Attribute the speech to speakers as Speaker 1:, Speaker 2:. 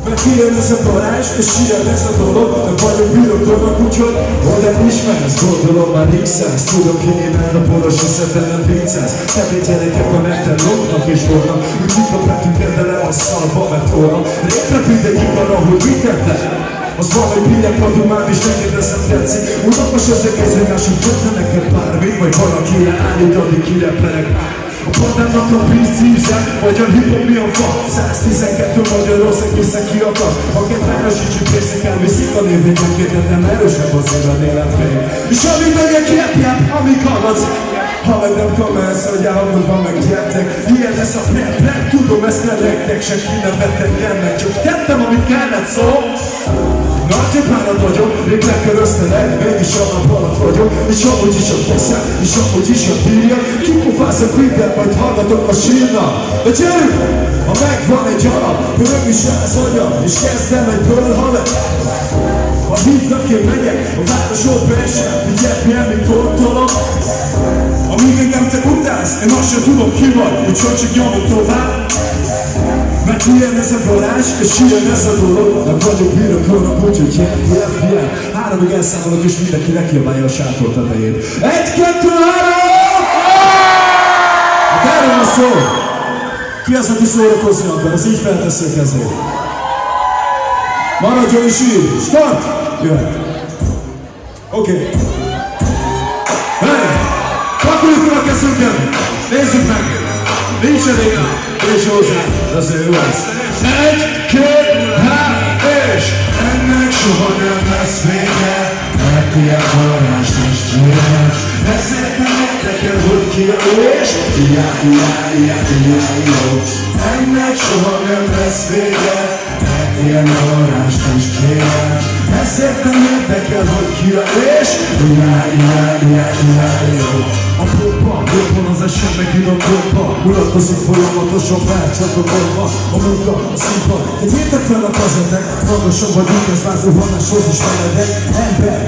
Speaker 1: Mert ilyen ez a varázs, és ilyen ez a dolog. Nem vagyok birokkolnak, úgyhogy hol nem ismersz? Gondolom már x-100. Tudom ki innen a poros hiszetem nem viccesz. Kevés gyerekek a neten lopnak és volnak. Úgy nyitva betűnket, de le van szalva, mert holnap Répret mindegyik arra, hogy mit tettem. Az van, hogy mindjárt adom már, és neked eszem tetszik. Unalmas ezek ezőgások, csöndre neked bármit, vagy valakire állít, addig kireplenek. A padának a vízcímze, magyar hip-hop mi a fa? 112 Magyarország viszek ki akar. Akit városítsuk részek elviszik a névényeket, de nem erősebb azért a életfény. És amíg megyek jep-jep, amíg haladsz. Ha meg nem kamersz, hogy elhagodva meg gyertek. Ilyen lesz a rap, tudom ezt ne nektek, senki nem vettek ennek. Csak tettem, amit kellett, szó. Nagy párat vagyok, rég leköröztelek, mégis a nap alatt vagyok. És amúgy is a teszem, és amúgy is a bírja. Kipofázok mindent, majd hallgatok a sírnak. De gyerünk! Ha megvan egy alap, pörög is az agyam, és kezdem egy bőrhavet. Ha hívnak, én megyek, a városról persen, figyelj, mint tortolom. Amíg engem te utálsz, én azt sem tudom ki vagy, úgyhogy csak nyomok tovább. Mert ilyen ez a varázs, és ilyen ez a dolog. Nem vagyok birokkolnak, úgyhogy ilyen. Háromig elszámolok, és mindenki nekiabálja a sátor tetején. 1, 2, 3! Hát erről van szó! Ki az, aki szórakozni akar? Az így felteszi a kezét. Maradjon és ír! Start! Jöhet! Oké. Hey! Pakoljuk fel a kezünket! Nézzük meg! Nincs elég és hozzá, az ő lesz. 1, 2, 3, és ennek soha nem lesz vége, mert ilyen varázs nincs győzős. Ezért nem érdekel, hogy ki a és jó. Ennek soha nem lesz vége, mert ilyen varázs nincs győzős. Ezért nem érdekel, hogy ki a és jó. A próba, jobban az esem megint a próba. Mulatkozik folyamatosan, felcsatokolva a munka, a színpad. Tegyétek fel a kazetek, magasabb vagyunk, ez vázolvonáshoz is feledek. Ember,